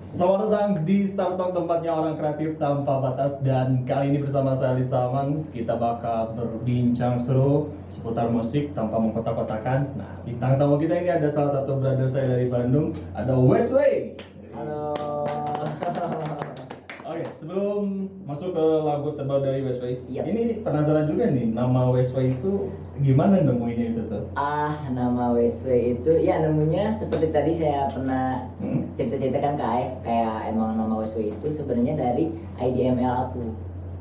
Selamat datang di Start Talk, tempatnya orang kreatif tanpa batas. Dan kali ini bersama saya Ali Salman, kita bakal berbincang seru seputar musik tanpa mengkotak-kotakan. Nah, bintang tamu kita ini ada salah satu brother saya dari Bandung, ada Westway. Halo. Oke, sebelum masuk ke lagu terbaru dari Westway, Yap. ini penasaran juga nih, nama Westway itu gimana nemuinnya itu tuh? Nama Westway itu ya nemunya seperti tadi saya pernah cerita-ceritakan ke Aek, kayak emang nama Westway itu sebenarnya dari IDML aku.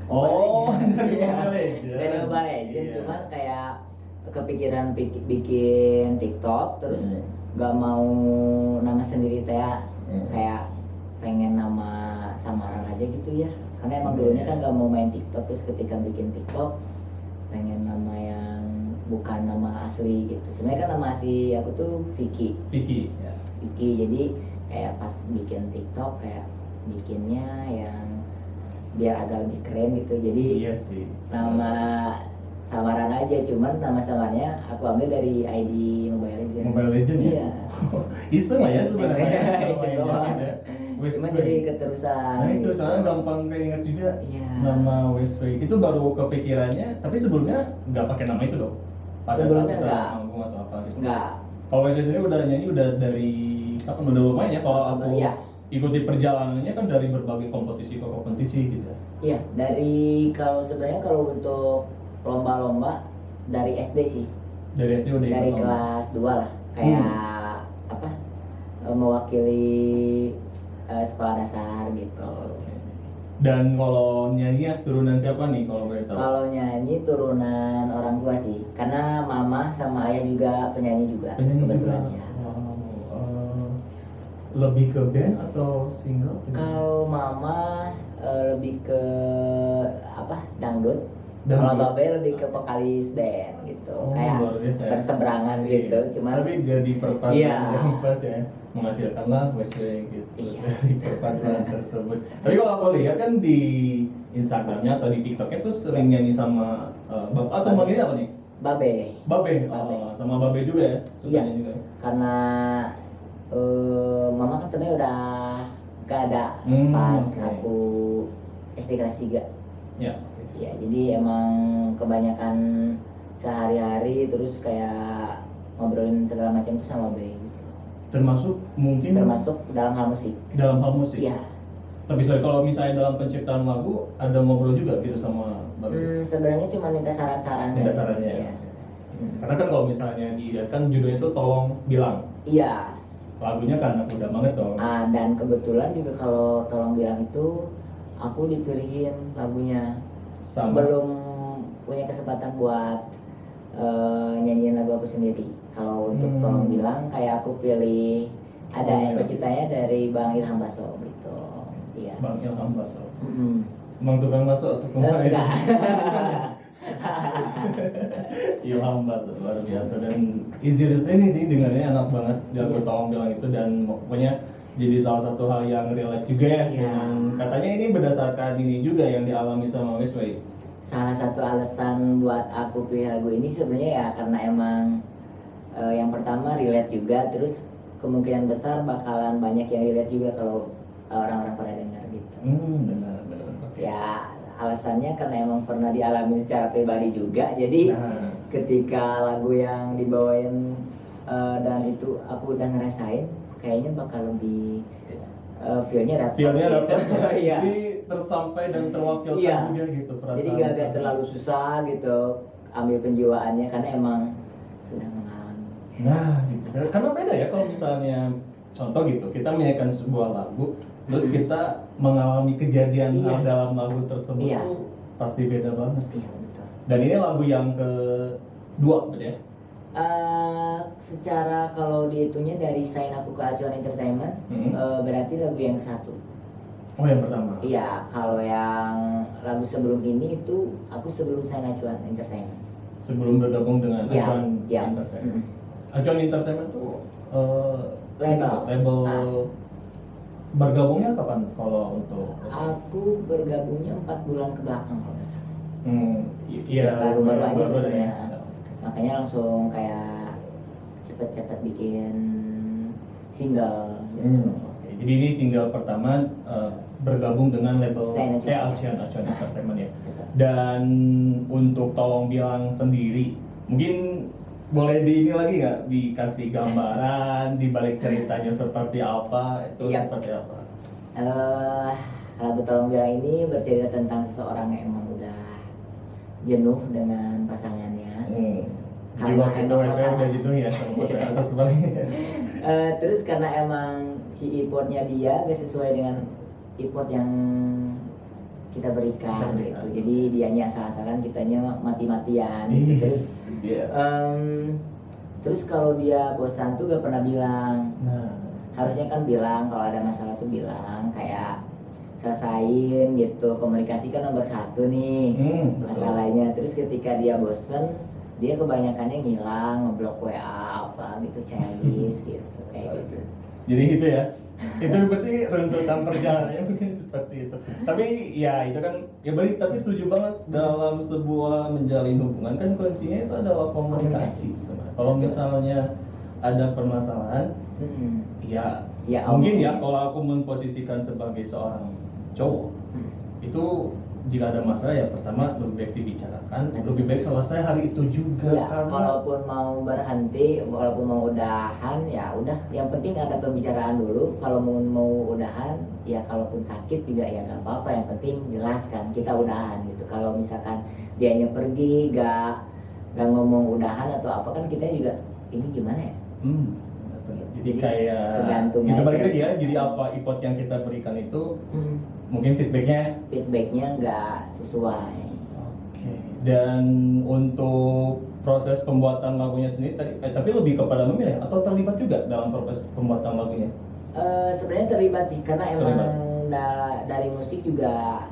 Oh, dari Iya. Mobile Legends. Dari Mobile Legends, Iya. cuman kayak kepikiran bikin TikTok terus gak mau nama sendiri kayak pengen nama samaran aja gitu ya, karena emang dulunya kan gak mau main TikTok, terus ketika bikin TikTok pengen nama yang bukan nama asli gitu. Sebenarnya kan nama asli aku tuh Vicky, Ya. jadi kayak pas bikin TikTok kayak bikinnya yang biar agak lebih keren gitu, jadi Iya sih. nama samaran aja, cuman nama samarnya aku ambil dari ID Mobile Legends. Mobile Legends ya? Iya. Iseng lah ya sebenarnya. Iseng Kalau doang. mainnya ya. Cuman Westway. jadi keterusan. Nah itu gitu. soalnya gampang keinget juga. Iya. Nama Westway itu baru kepikirannya, tapi sebelumnya nggak pakai nama itu dong. Pada Sebelumnya saat nggak. manggung atau apa gitu. Enggak. Kalau Westway sendiri udah nyanyi udah dari kapan, udah lumayan ya. Kalau aku Iya. ikuti perjalanannya kan dari berbagai kompetisi gitu. Iya, kalau sebenarnya kalau untuk lomba-lomba dari SD sih. Dari SD udah Dari ikut lomba. kelas 2 lah. Kayak apa? Mewakili sekolah dasar gitu. Dan kalau nyanyi turunan siapa nih kalau boleh tahu? Kalau nyanyi turunan orang tua sih, karena mama sama ayah juga penyanyi juga. Penyanyi kebetulan juga. ya. Wow. Lebih ke band atau single? Kalau mama lebih ke apa? Dangdut. Dangdut. Kalau babe lebih ke vokalis band gitu. Oh, Kayak luar biasa ya. berseberangan gitu. Cuman tapi jadi perpaduan Iya. yang pas ya, menghasilkanlah Westway gitu. Iya. Dari perpaduan tersebut. Tapi kalau aku lihat kan di Instagramnya atau di TikToknya tuh sering nyanyi sama bapak atau manggilnya apa nih? babe. Babe. Babe. Oh, sama Babe juga ya? Suka Iya. nyanyi juga ya? Karena mama kan sebenarnya udah gak ada pas oke. aku SD kelas 3. Ya. Ya, jadi emang kebanyakan sehari-hari terus kayak ngobrolin segala macam itu sama Babe gitu. Termasuk mungkin Termasuk dalam hal musik. dalam hal musik. Iya. Tapi kalau misalnya dalam penciptaan lagu ada ngobrol juga gitu sama Babe. Sebenarnya cuma minta saran-saran. Minta aja. sarannya ya. Iya. Karena kan kalau misalnya dilihat kan judulnya itu Tolong Bilang. Iya. Lagunya kan udah banget dong. Dan kebetulan juga kalau Tolong Bilang itu aku dipilihin lagunya. Sama. Belum punya kesempatan buat nyanyiin lagu aku sendiri. Kalau untuk Tolong Bilang kayak aku pilih ada yang penciptanya dari Bang Ilham Baso gitu. Iya. Bang Ilham Baso. Mm-mm. Bang tukang baso atau tukang Enggak. Ilham Baso luar biasa dan easy listening sih, dengarnya enak banget. Dia Iya. Tolong Bilang itu, dan pokoknya jadi salah satu hal yang relate juga ya. Iya. Dan katanya ini berdasarkan ini juga yang dialami sama Westway. Salah satu alasan buat aku pilih lagu ini sebenarnya ya karena emang yang pertama relate juga, terus kemungkinan besar bakalan banyak yang relate juga kalau orang-orang pada dengar gitu. Benar. Oke. Ya alasannya karena emang pernah dialami secara pribadi juga, jadi Nah. ketika lagu yang dibawain dan itu aku udah ngerasain, kayaknya bakal lebih feel-nya dapet. Feel-nya gitu. dapat. Iya. Jadi tersampai dan terwakilkan Iya. juga gitu perasaan. Jadi gak terlalu susah gitu ambil penjiwaannya karena emang sudah mengalami. Nah, gitu. Karena beda ya kalau misalnya contoh gitu, kita menyanyikan sebuah lagu, terus kita mengalami kejadian Iya. dalam lagu tersebut Iya. tuh pasti beda banget. Iya betul. Dan ini lagu yang kedua, betul ya? Secara kalau dihitungnya dari Sign Aku ke Acuan Entertainment, berarti lagu yang ke-1. Oh, yang pertama. Iya, kalau yang lagu sebelum ini itu aku sebelum Sign Acuan Entertainment. Sebelum bergabung dengan Iya, Acuan iya. Entertainment. Acuan Entertainment tuh Label. bergabungnya kapan kalau untuk Aku bergabungnya 4 bulan ke belakang kalau nggak salah. Iya, baru-baru aja sih ya. sebenarnya. Makanya langsung kayak cepet-cepet bikin single gitu. Oke. Jadi ini single pertama bergabung dengan label Selain Acuan, Acuan Entertainment ya. Betul. Dan untuk Tolong Bilang sendiri, mungkin boleh di ini lagi nggak dikasih gambaran di balik ceritanya seperti apa itu Iya. seperti apa? Lagu Tolong Bilang ini bercerita tentang seseorang yang emang udah jenuh dengan pasangannya. Jadi Karena waktu itu emang saya udah pasangan. jenuh ya sama pasangan atau sebaliknya. Terus karena emang si importnya dia gak sesuai dengan import yang kita berikan gitu. Jadi dianya asal-asalan, kitanya mati-matian gitu. Terus kalau dia bosan tuh gak pernah bilang. Nah, Harusnya kan bilang kalau ada masalah tuh bilang, kayak selesain gitu. Komunikasi kan nomor satu nih betul. masalahnya. Terus ketika dia bosen, dia kebanyakannya ngilang, ngeblok WA apa gitu, childish gitu kayak gitu. Jadi itu ya. Itu berarti runtutan perjalanannya mungkin seperti itu. Tapi ya itu kan ya balik, tapi setuju banget dalam sebuah menjalin hubungan kan kuncinya itu adalah komunikasi sebenarnya. Kalau misalnya ada permasalahan, ya mungkin ya kalau aku memposisikan sebagai seorang cowok, itu jika ada masalah ya pertama lebih baik dibicarakan, lebih baik selesai hari itu juga. Ya, kalaupun mau berhenti, walaupun mau udahan, ya udah. Yang penting ada pembicaraan dulu. Kalau mau udahan, ya kalaupun sakit juga ya nggak apa-apa. Yang penting jelaskan kita udahan gitu. Kalau misalkan dianya pergi, nggak ngomong udahan atau apa, kan kita juga ini gimana ya? Jadi kayak tergantung kita balik aja. lagi ya. Jadi apa import yang kita berikan itu mungkin feedbacknya nggak sesuai. Oke. Dan untuk proses pembuatan lagunya sendiri tapi lebih kepada memilih atau terlibat juga dalam proses pembuatan lagunya? Sebenarnya terlibat sih, karena emang dari musik juga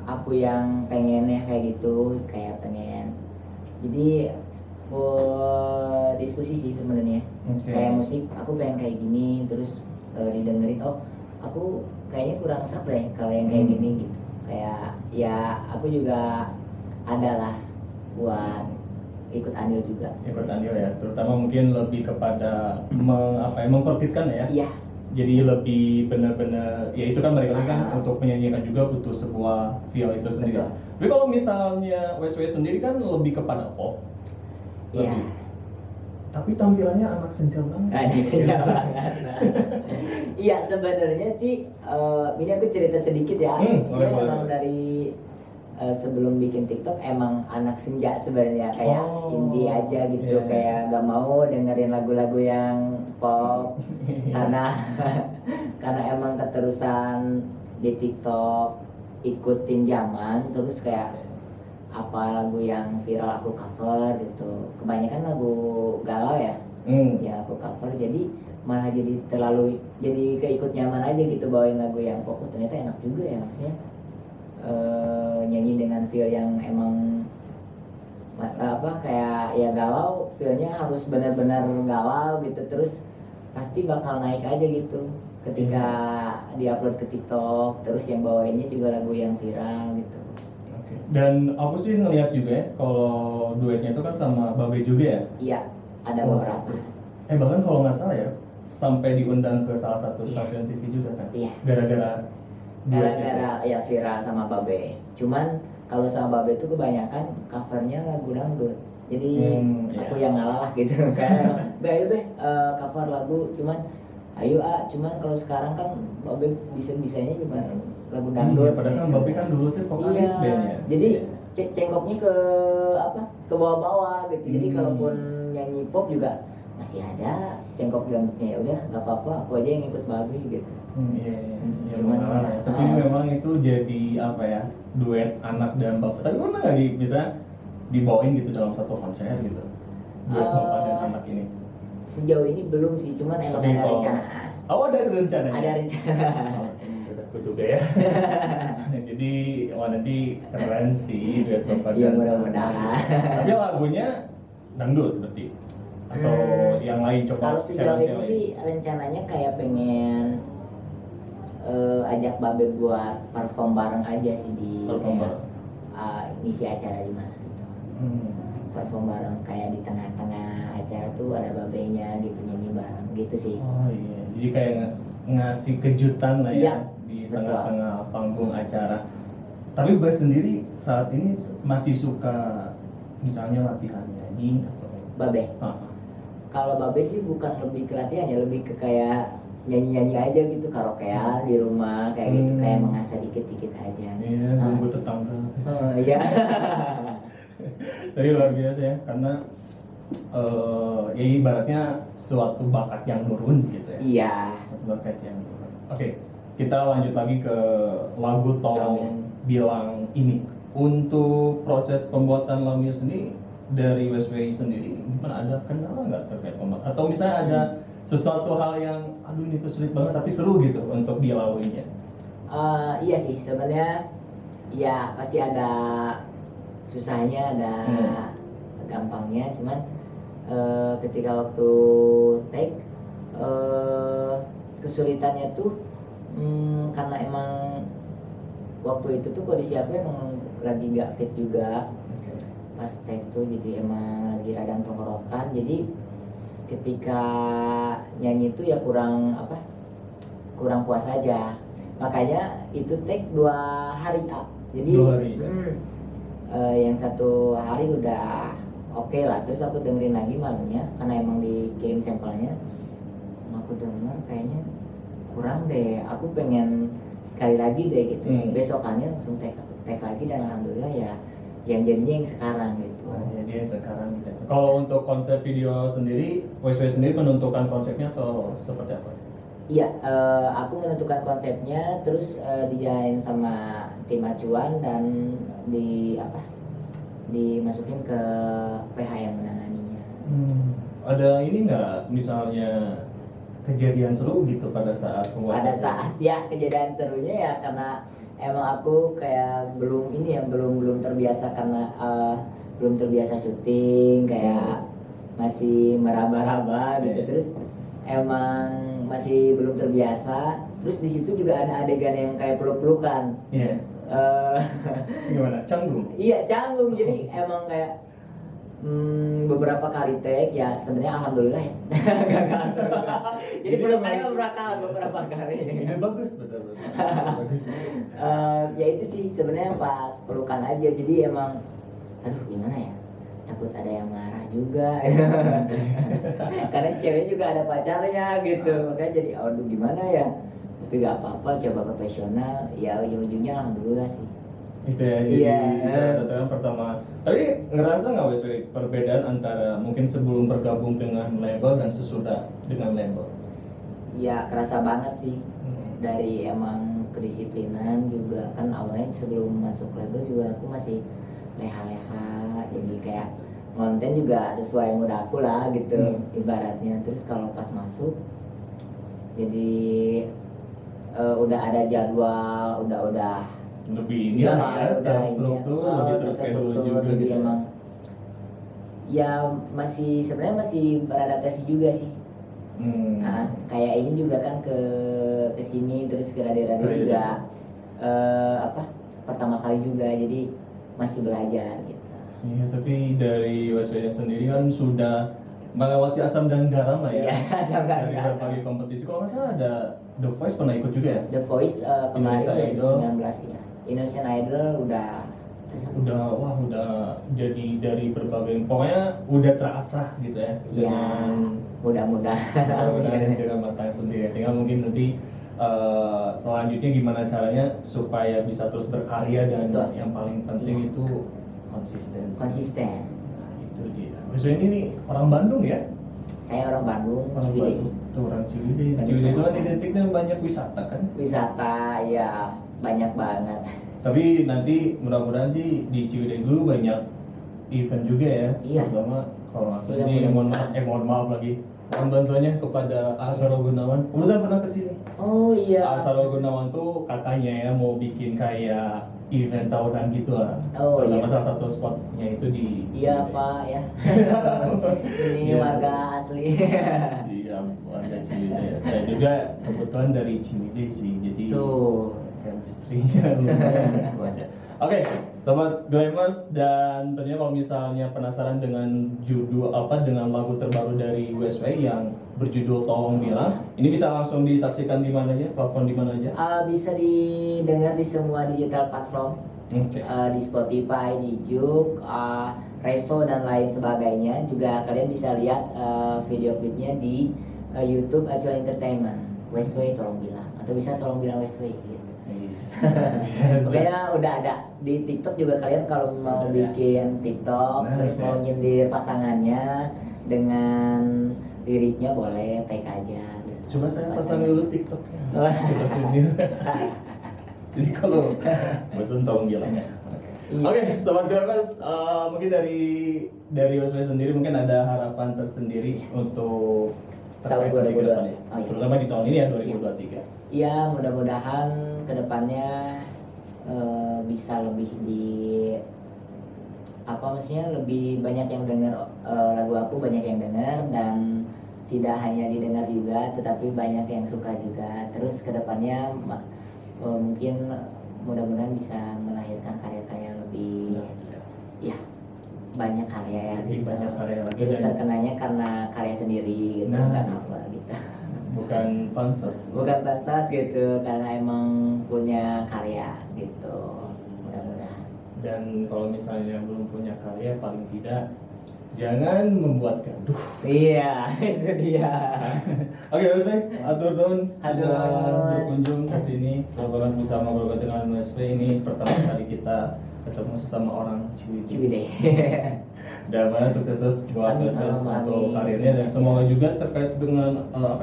aku yang pengennya kayak gitu, kayak pengen. Jadi diskusi sih sebenarnya. Kayak musik aku pengen kayak gini, terus didengerin, oh aku kayaknya kurang sap deh kalau yang kayak gini gitu. Kayak ya aku juga ada lah buat ikut andil juga. Ikut andil ya, terutama mungkin lebih kepada memperkitkan ya. Iya. Jadi lebih benar-benar ya itu kan mereka kan untuk menyanyikan juga butuh sebuah feel itu sendiri. Betul. Tapi kalau misalnya WSW sendiri kan lebih kepada pop. Iya. Tapi tampilannya anak senja banget. Anak senja banget. Iya, sebenarnya sih ini aku cerita sedikit ya. Saya emang dari sebelum bikin TikTok emang anak senja sebenarnya, kayak indie aja gitu, kayak gak mau dengerin lagu-lagu yang pop karena emang keterusan di TikTok ikutin zaman, terus kayak apa lagu yang viral aku cover gitu, kebanyakan lagu galau ya, ya aku cover, jadi malah jadi keikut nyaman aja gitu bawain lagu yang pop. Ternyata enak juga ya, maksudnya nyanyi dengan feel yang emang kayak ya galau, feelnya harus benar-benar galau gitu, terus pasti bakal naik aja gitu ketika diupload ke TikTok, terus yang bawainnya juga lagu yang viral gitu. Dan aku sih ngeliat juga ya, kalau duetnya itu kan sama Babe juga ya? Iya, ada beberapa. Bahkan kalau nggak salah ya, sampai diundang ke salah satu stasiun TV juga kan? Iya. Gara-gara ya viral sama Babe. Cuman kalau sama Babe itu kebanyakan covernya lagu dangdut. Jadi aku yang ngalah lah gitu. Kayak Babe cover lagu, cuman ayo cuman kalau sekarang kan Babe bisa-bisanya cuma lagu dangdut. Padahal kan Babe kan dulu tuh vokalis bandnya. Jadi cengkoknya ke bawah-bawah gitu. Jadi kalaupun nyanyi pop juga masih ada cengkok dangdutnya, ya udah nggak apa-apa, aku aja yang ikut Babe gitu. Cuman tapi memang itu jadi apa ya, duet anak dan bapak. Tapi pernah nggak bisa dibawain gitu dalam satu konser gitu, duet bapak dan anak ini? Sejauh ini belum sih, cuman emang ada rencana. Ada rencana. Ada rencana. Sudah kuduga ya. Jadi nanti keren sih duet bapak dan ya mudah-mudahan. Tapi lagunya dangdut berarti atau yang lain coba? Kalau sejauh ini sih rencananya kayak pengen ajak Babe buat perform bareng aja sih di ngisi acara di mana gitu. Perform bareng kayak di tengah-tengah acara tuh ada Babenya gitu, nyanyi bareng gitu sih. Oh iya. Jadi kayak ngasih kejutan lah Iya, ya di betul. tengah-tengah panggung acara. Tapi Bae sendiri saat ini masih suka misalnya latihan nyanyi atau Babe. ah, Kalau Babe sih bukan lebih ke latihan ya, lebih ke kayak nyanyi-nyanyi aja gitu, karaokean di rumah kayak gitu, kayak mengasah dikit-dikit aja. iya, nunggu tetangga. Oh iya. Tapi luar biasa ya, karena ya ibaratnya suatu bakat yang nurun gitu ya. Iya. Suatu bakat yang nurun. Oke, kita lanjut lagi ke lagu Tolong Bilang Ini. Untuk proses pembuatan lagunya sendiri dari WSWI sendiri, gimana, ada kendala nggak terkait pembuatan? Atau misalnya ada sesuatu hal yang, aduh ini tuh sulit banget tapi seru gitu untuk dilaluinya? Iya sih sebenarnya, ya pasti ada susahnya, ada gampangnya, cuman ketika waktu take kesulitannya tuh karena emang waktu itu tuh kondisi aku emang lagi nggak fit juga pas take tuh, jadi emang lagi radang tenggorokan, jadi ketika nyanyi itu ya kurang puas aja, makanya itu take 2 hari jadi 2 hari, ya? Yang 1 hari udah oke lah, terus aku dengerin lagi malamnya karena emang dikirim sampelnya, aku denger kayaknya kurang deh, aku pengen sekali lagi deh gitu. Besokannya langsung take lagi, dan alhamdulillah ya yang jadinya yang sekarang gitu. Jadi yang sekarang gitu. Kalau untuk konsep video sendiri, WSW sendiri menentukan konsepnya atau seperti apa? Iya, aku menentukan konsepnya, terus dijalanin sama tim acuan dan dimasukin ke PH yang menanganinya. Ada ini nggak, misalnya kejadian seru gitu pada saat pembuatan? Pada saat ya kejadian serunya ya karena emang aku kayak belum terbiasa, karena belum terbiasa syuting, kayak masih meraba-raba gitu, terus emang masih belum terbiasa, terus di situ juga ada adegan yang kayak peluk-pelukan. Iya. Gimana? Canggung? Iya, canggung, jadi emang kayak beberapa kali take ya, sebenarnya alhamdulillah ya. Jadi pelukannya beberapa kali. Ini bagus, betul. Bagus. Ya itu sih sebenarnya pas pelukan aja, jadi emang aduh gimana ya, takut ada yang marah juga. Karena si cewek juga ada pacarnya gitu, makanya jadi aduh gimana ya, tapi gak apa-apa, coba profesional ya, ujung-ujungnya alhamdulillah sih. Itu ya, jadi salah satu yang pertama. Tapi ngerasa nggak WSW perbedaan antara mungkin sebelum bergabung dengan label dan sesudah dengan label? Ya kerasa banget sih, dari emang kedisiplinan juga, kan awalnya sebelum masuk label juga aku masih leha-leha, jadi kayak konten juga sesuai mood aku lah gitu ibaratnya. Terus kalau pas masuk jadi udah ada jadwal, udah lebih ini ya, terstruktur, lebih terschedule juga jadi gitu. Emang ya sebenarnya masih beradaptasi juga sih. Nah, kayak ini juga kan ke sini, terus ke radio juga pertama kali juga, jadi masih belajar gitu. Iya, tapi dari WSW sendiri kan sudah melewati asam dan garam lah ya. Iya, asam dan dari garam. berbagai kompetisi. Kalau nggak salah ada The Voice pernah ikut juga ya? The Voice kemarin Indonesia 2019 ya. Indonesian Idol udah jadi dari berbagai, pokoknya udah terasah gitu ya. Iya, mudah-mudahan. Dengan matang sendiri. Tinggal mungkin nanti selanjutnya gimana caranya supaya bisa terus berkarya, dan Betul. yang paling penting itu konsistensi. Konsisten. Nah, itu dia. Terus ini nih orang Bandung ya? Saya orang Bandung, Orang Ciwidey. Bandung. Tuh, orang Ciwidey. Ciwidey itu kan identiknya banyak wisata kan? Wisata ya banyak banget. Tapi nanti mudah-mudahan sih di Ciwidey dulu banyak event juga ya. Iya. Terutama kalau nggak salah Iya, ini mudah-mudahan. mohon maaf lagi. Mohon bantuannya kepada Asaro Gunawan. Udah pernah kesini? Oh iya. Asaro Gunawan tuh katanya ya mau bikin kayak event tahunan gitu lah. Oh, iya. Salah satu spotnya itu di Iya Ciwidey. Pak ya. Ini Iya, warga asli. Siap, warga Ciwidey. Saya juga kebetulan dari Ciwidey sih, jadi Tuh. chemistry-nya lumayan aja. Oke, sobat Glamours, dan tentunya kalau misalnya penasaran dengan judul dengan lagu terbaru dari WSW yang berjudul Tolong Bilang. Ini bisa langsung disaksikan di mana aja, platform di mana aja? Bisa didengar di semua digital platform, Oke. di Spotify, di Juk, Reso dan lain sebagainya. Juga kalian bisa lihat video klipnya di YouTube Acuan Entertainment. Westway Tolong Bilang, atau bisa Tolong Bilang Westway gitu. Yes. Sebenarnya udah ada di TikTok juga, kalian kalau mau Sudah, bikin TikTok Nah, terus oke. mau nyindir pasangannya dengan liriknya boleh tag aja gitu. Coba saya pasang dulu TikToknya. Wah. Kita sendiri. Jadi kalau bosan tolong bilang ya. Iya. Oke, sobat Garbas, mungkin dari Westway sendiri mungkin ada harapan tersendiri untuk Tahun terkait dengan 2022. kedepannya. Oh, iya. Terutama di tahun ini ya 2023. Ya mudah-mudahan kedepannya bisa lebih maksudnya lebih banyak yang dengar lagu aku, banyak yang dengar, dan tidak hanya didengar juga tetapi banyak yang suka juga. Terus kedepannya mungkin mudah-mudahan bisa melahirkan karya-karya lebih ya banyak karya ya Lebih gitu. banyak karya lagi Terus dan- terkenanya karena karya sendiri gitu, Nah. bukan cover gitu. Bukan pansos. Bukan pantas gitu, karena emang punya karya gitu. Mudah-mudahan. Dan kalau misalnya belum punya karya, paling tidak jangan membuat gaduh. Iya, itu dia. Oke, Westway, atur nuhun Atur sudah nuhun. berkunjung ke sini. Selamat bisa ngobrol dengan Westway. Ini pertama kali kita ketemu sesama orang Ciwidey. Ciwidey. Dan banyak sukses terus buat Amin, Westway amin. untuk karirnya, dan semoga juga terkait dengan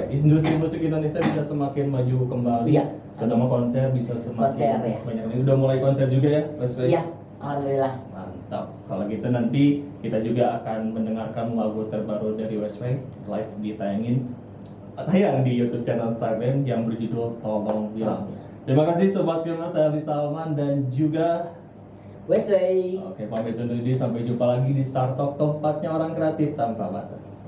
industri musik Indonesia bisa semakin maju kembali. Iya, Terutama konser bisa semakin Konser, ya. banyak. Ini udah mulai konser juga ya, Westway? Iya, alhamdulillah. Mantap. Kalau gitu nanti kita juga akan mendengarkan lagu terbaru dari Westway live tayang di YouTube channel Stargame yang berjudul Tolong Bilang. Terima kasih Sobat Gamer, saya Ali Salman dan juga Westway. oke, pamit undur diri, sampai jumpa lagi di Star Talk, tempatnya orang kreatif tanpa batas.